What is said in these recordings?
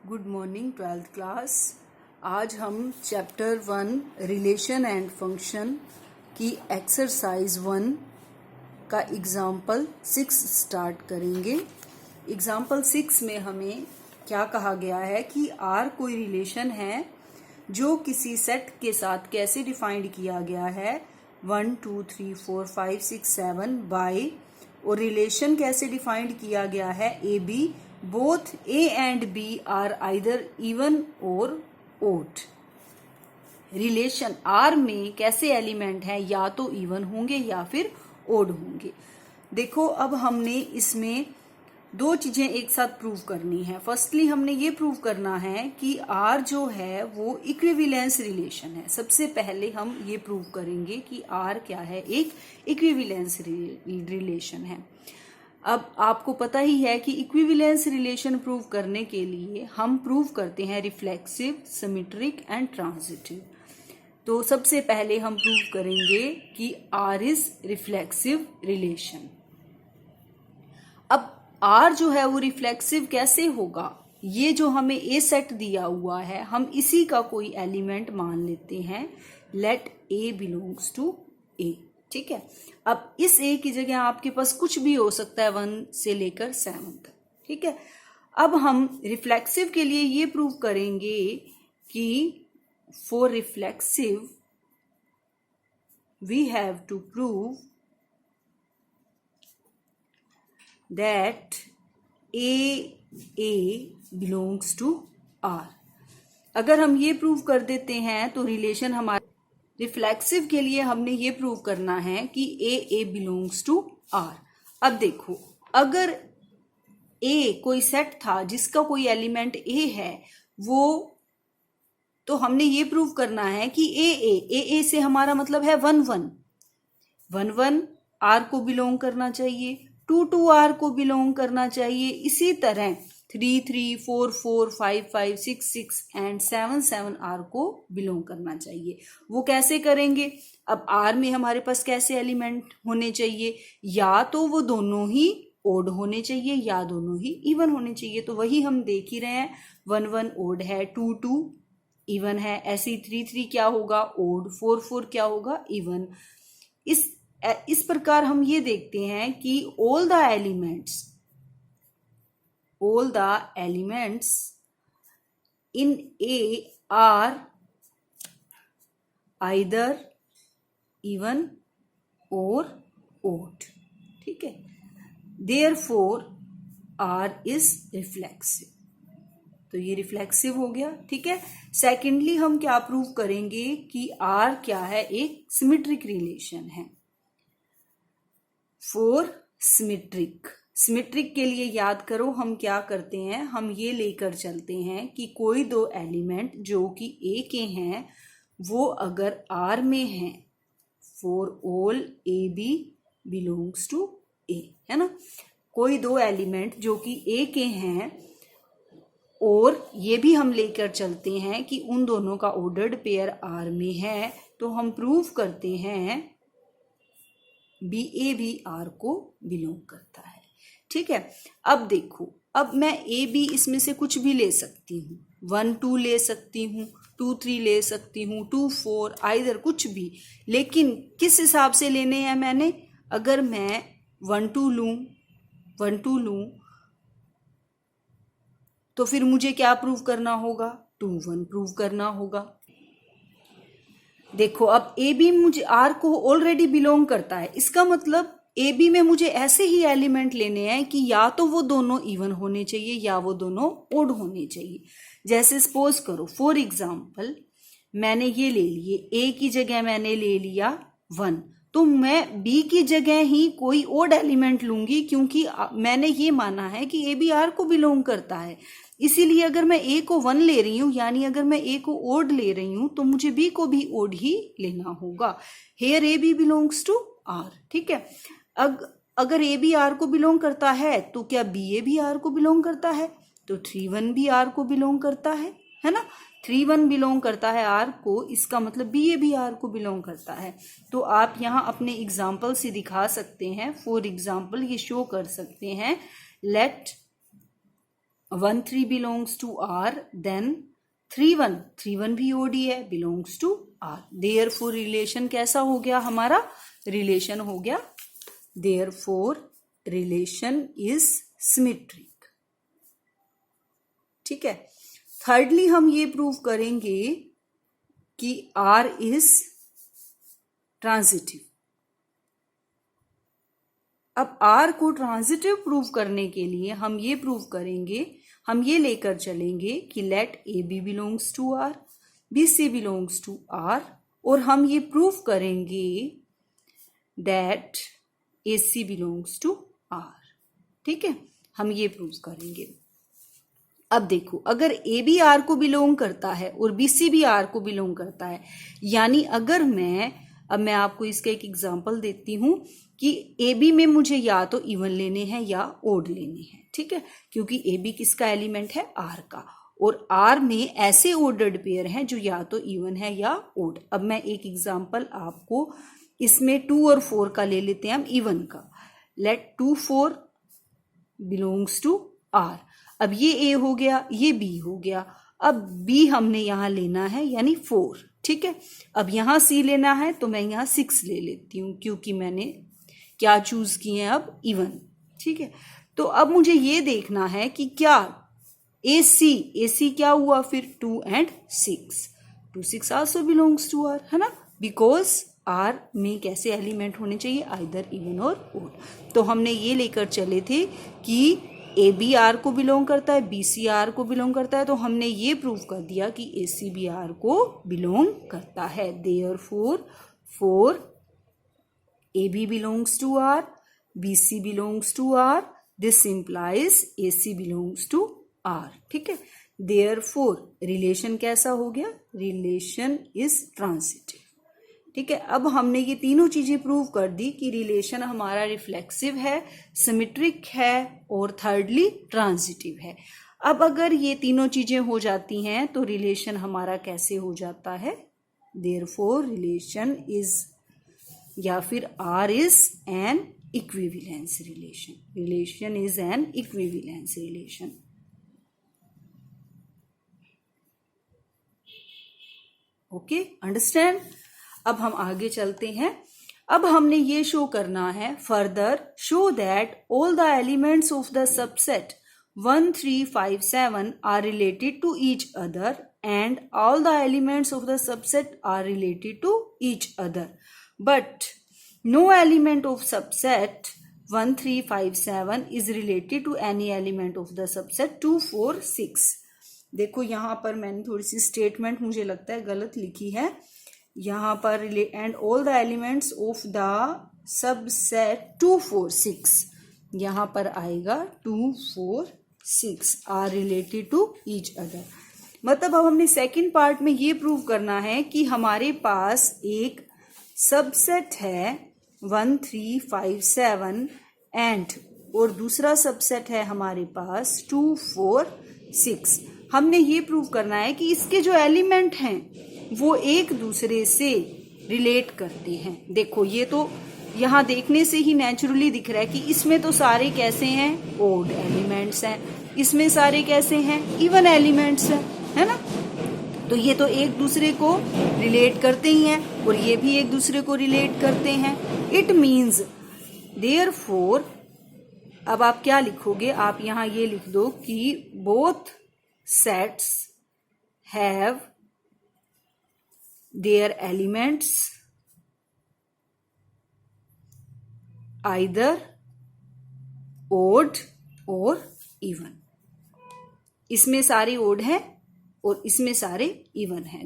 Good morning 12th class. आज हम chapter 1 relation and function की एक्सरसाइज 1 का एग्जाम्पल 6 स्टार्ट करेंगे। एग्जाम्पल 6 में हमें क्या कहा गया है कि आर कोई रिलेशन है जो किसी सेट के साथ कैसे डिफाइंड किया गया है 1 2 3 4 5 6 7 बाय, और रिलेशन कैसे डिफाइंड किया गया है A B, both A and B are either even or odd। Relation R में कैसे एलिमेंट है, या तो इवन होंगे या फिर ओड होंगे। देखो, अब हमने इसमें दो चीजें एक साथ प्रूव करनी है। फर्स्टली हमने ये प्रूव करना है कि R जो है वो इक्विवेलेंस रिलेशन है। सबसे पहले हम ये प्रूव करेंगे कि R क्या है, एक इक्विवेलेंस रिलेशन है। अब आपको पता ही है कि इक्विवेलेंस रिलेशन प्रूव करने के लिए हम प्रूव करते हैं रिफ्लेक्सिव, सिमेट्रिक एंड ट्रांजिटिव। तो सबसे पहले हम प्रूव करेंगे कि R इज रिफ्लेक्सिव रिलेशन। अब R जो है वो रिफ्लेक्सिव कैसे होगा, ये जो हमें ए सेट दिया हुआ है हम इसी का कोई एलिमेंट मान लेते हैं। लेट ए बिलोंग्स टू ए। ठीक है, अब इस ए की जगह आपके पास कुछ भी हो सकता है 1 से लेकर 7 तक। ठीक है, अब हम रिफ्लेक्सिव के लिए ये प्रूव करेंगे कि for reflexive we have to prove that A belongs to R. अगर हम ये प्रूव कर देते हैं तो रिलेशन हमारा रिफ्लेक्सिव के लिए हमने ये प्रूव करना है कि ए बिलोंग्स टू आर। अब देखो, अगर ए कोई सेट था जिसका कोई एलिमेंट ए है, वो तो हमने ये प्रूव करना है कि ए से हमारा मतलब है 1 आर को बिलोंग करना चाहिए, 2 आर को बिलोंग करना चाहिए, इसी तरह 3 4 4 5 5 6 6 एंड 7 आर को बिलोंग करना चाहिए। वो कैसे करेंगे? अब आर में हमारे पास कैसे एलिमेंट होने चाहिए, या तो वो दोनों ही ओड होने चाहिए या दोनों ही इवन होने चाहिए। तो वही हम देख ही रहे हैं, 1 1 ओड है, 2 2 इवन है, ऐसे ही 3 3 क्या होगा, ओड, 4 4 क्या होगा, इवन। इस प्रकार हम ये देखते हैं कि all the elements in A are either even or odd। ठीक है, therefore R is reflexive। तो ये रिफ्लेक्सिव हो गया। ठीक है, सेकेंडली हम क्या प्रूव करेंगे कि R क्या है, एक सिमेट्रिक रिलेशन है। फॉर सिमेट्रिक के लिए याद करो हम क्या करते हैं, हम ये लेकर चलते हैं कि कोई दो एलिमेंट जो कि ए के हैं वो अगर आर में हैं, for all a B belongs to a, है ना। कोई दो एलिमेंट जो कि ए के हैं और ये भी हम लेकर चलते हैं कि उन दोनों का ऑर्डर्ड पेयर आर में है, तो हम प्रूव करते हैं ए भी आर को बिलोंग करता है। ठीक है, अब देखो, अब मैं ए बी इसमें से कुछ भी ले सकती हूँ, 1 2 ले सकती हूँ, 2 3 ले सकती हूँ, 2 4, आइदर कुछ भी। लेकिन किस हिसाब से लेने हैं मैंने, अगर मैं 1 2 लूँ तो फिर मुझे क्या प्रूव करना होगा, 2 1 प्रूव करना होगा। देखो, अब ए बी मुझे आर को ऑलरेडी बिलोंग करता है, इसका मतलब ए बी में मुझे ऐसे ही एलिमेंट लेने हैं कि या तो वो दोनों इवन होने चाहिए या वो दोनों ओड होने चाहिए। जैसे सपोज करो, फॉर एग्जाम्पल मैंने ये ले लिए, ए की जगह मैंने ले लिया 1, तो मैं बी की जगह ही कोई ओड एलिमेंट लूंगी, क्योंकि मैंने ये माना है कि ए बी आर को बिलोंग करता है। इसीलिए अगर मैं ए को 1 ले रही हूं, यानी अगर मैं ए को ओड ले रही हूं, तो मुझे बी को भी ओड ही लेना होगा। Here A B belongs to R. ठीक है, अगर ए बी आर को बिलोंग करता है तो क्या बी ए भी आर को बिलोंग करता है, तो 3 1 भी आर को बिलोंग करता है ना। 3 1 बिलोंग करता है आर को, इसका मतलब बी ए भी आर को बिलोंग करता है। तो आप यहाँ अपने एग्जाम्पल से दिखा सकते हैं, फॉर एग्जाम्पल ये शो कर सकते हैं, let 1 3 belongs to R, then 3 1 भी ओडी है, belongs to R। Therefore relation कैसा हो गया हमारा? रिलेशन हो गया, देयरफॉर रिलेशन इज सिमेट्रिक। ठीक है। थर्डली हम ये प्रूव करेंगे कि R इज ट्रांजिटिव। अब R को ट्रांजिटिव प्रूव करने के लिए हम ये प्रूव करेंगे, हम ये लेकर चलेंगे कि let AB belongs to R, BC belongs to R, और हम ये प्रूव करेंगे that AC belongs to R। ठीक है, हम ये प्रूव करेंगे। अब देखो, अगर AB R को बिलोंग करता है और BC भी R को बिलोंग करता है, यानी अगर अब मैं आपको इसका एक एग्जांपल देती हूं कि AB में मुझे या तो इवन लेने हैं या ओड लेने हैं। ठीक है, क्योंकि AB किसका एलिमेंट है? R का, और R में ऐसे ऑर्डर्ड पेयर हैं जो या तो इवन है या ओड। अब मैं एक एग्जांपल आपको इसमें 2 और 4 का ले लेते हैं हम, इवन का। Let 2 4 belongs to R। अब ये A हो गया, ये B हो गया। अब B हमने यहां लेना है, यानी 4। ठीक है, अब यहां C लेना है तो मैं यहां 6 ले लेती हूं, क्योंकि मैंने क्या चूज किए हैं? अब इवन। ठीक है, तो अब मुझे ये देखना है कि क्या AC क्या हुआ फिर? 2 and 6। 2 6 also belongs to R, है ना, बिकॉज R में कैसे एलिमेंट होने चाहिए? आइदर इवन और ओड। तो हमने ये लेकर चले थे कि AB R को बिलोंग करता है, BC R को बिलोंग करता है, तो हमने ये प्रूव कर दिया कि AC भी R को बिलोंग करता है। Therefore for AB belongs to R, BC belongs to R, this implies AC belongs to R। ठीक है, देयरफॉर रिलेशन कैसा हो गया? Relation is transitive. ठीक है, अब हमने ये तीनों चीजें प्रूव कर दी कि रिलेशन हमारा रिफ्लेक्सिव है, सिमेट्रिक है, और थर्डली ट्रांजिटिव है। अब अगर ये तीनों चीजें हो जाती हैं तो रिलेशन हमारा कैसे हो जाता है? देयरफॉर रिलेशन इज, या फिर R is an equivalence relation. Relation is an equivalence relation. Okay, understand? अब हम आगे चलते हैं। अब हमने ये शो करना है, further show that all the elements of the subset 1 3 5 7 are related to each other and all the elements of the subset are related to each other, but no element of subset 1 3 5 7 is related to any element of the subset 2 4 6। देखो यहाँ पर मैंने थोड़ी सी statement मुझे लगता है गलत लिखी है। यहाँ पर and all the elements of the subset 2 4 6, यहाँ पर आएगा 2 4 6 are related to each other. मतलब अब हमने सेकंड पार्ट में ये प्रूव करना है कि हमारे पास एक सबसेट है 1 3 5 7 एंड, और दूसरा सबसेट है हमारे पास 2 4 6। हमने ये प्रूव करना है कि इसके जो एलिमेंट हैं वो एक दूसरे से रिलेट करते हैं। देखो, ये तो यहाँ देखने से ही नेचुरली दिख रहा है कि इसमें तो सारे कैसे हैं? ओड एलिमेंट्स हैं। इसमें सारे कैसे हैं? इवन एलिमेंट्स हैं, है ना। तो ये तो एक दूसरे को रिलेट करते ही हैं, और ये भी एक दूसरे को रिलेट करते हैं। इट मीन्स देयरफॉर, अब आप क्या लिखोगे? आप यहाँ ये लिख दो कि both sets have their elements either odd or even। इसमें सारे odd हैं और इसमें सारे even हैं।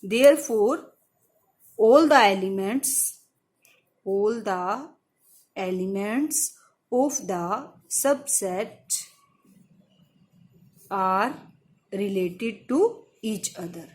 therefore all the elements of the subset are related to each other।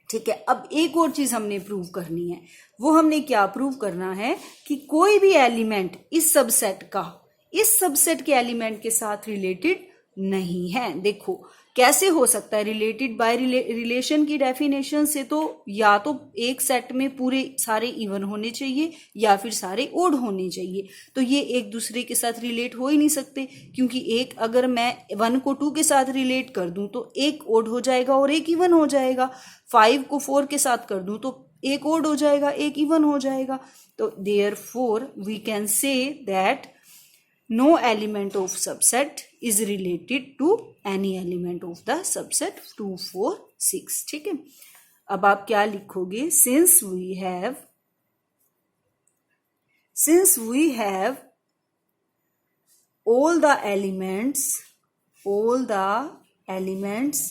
ठीक है, अब एक और चीज हमने प्रूव करनी है। वो हमने क्या प्रूव करना है? कि कोई भी एलिमेंट इस सबसेट के एलिमेंट के साथ रिलेटेड नहीं है। देखो, कैसे हो सकता है रिलेटेड बाय रिलेशन की डेफिनेशन से तो या तो एक सेट में पूरे सारे इवन होने चाहिए या फिर सारे ओड होने चाहिए। तो ये एक दूसरे के साथ रिलेट हो ही नहीं सकते, क्योंकि एक अगर मैं 1 को 2 के साथ रिलेट कर दूं तो एक ओड हो जाएगा और एक इवन हो जाएगा। 5 को 4 के साथ कर दूं तो एक ओड हो जाएगा, एक इवन हो जाएगा। तो therefore we can say that no element of subset is related to any element of the subset 2, 4, 6। ठीक है, अब आप क्या लिखोगे? since we have all the elements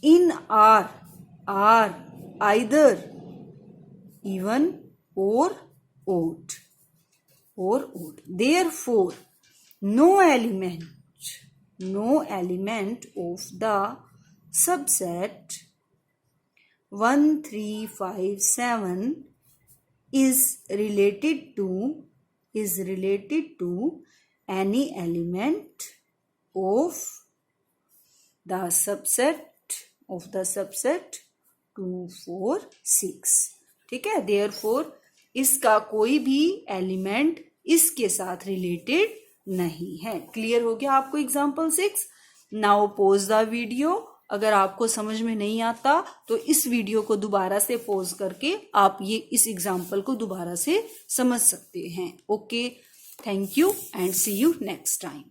in R are either even or odd, therefore no element of the subset 1, 3, 5, 7 is related to any element of the subset 2, 4, 6। ठीक है, therefore इसका कोई भी एलिमेंट इसके साथ रिलेटेड नहीं है। क्लियर हो गया आपको example 6? Now pause the video. अगर आपको समझ में नहीं आता तो इस वीडियो को दोबारा से पॉज करके आप ये इस एग्जाम्पल को दोबारा से समझ सकते हैं। Okay, thank you and see you next time.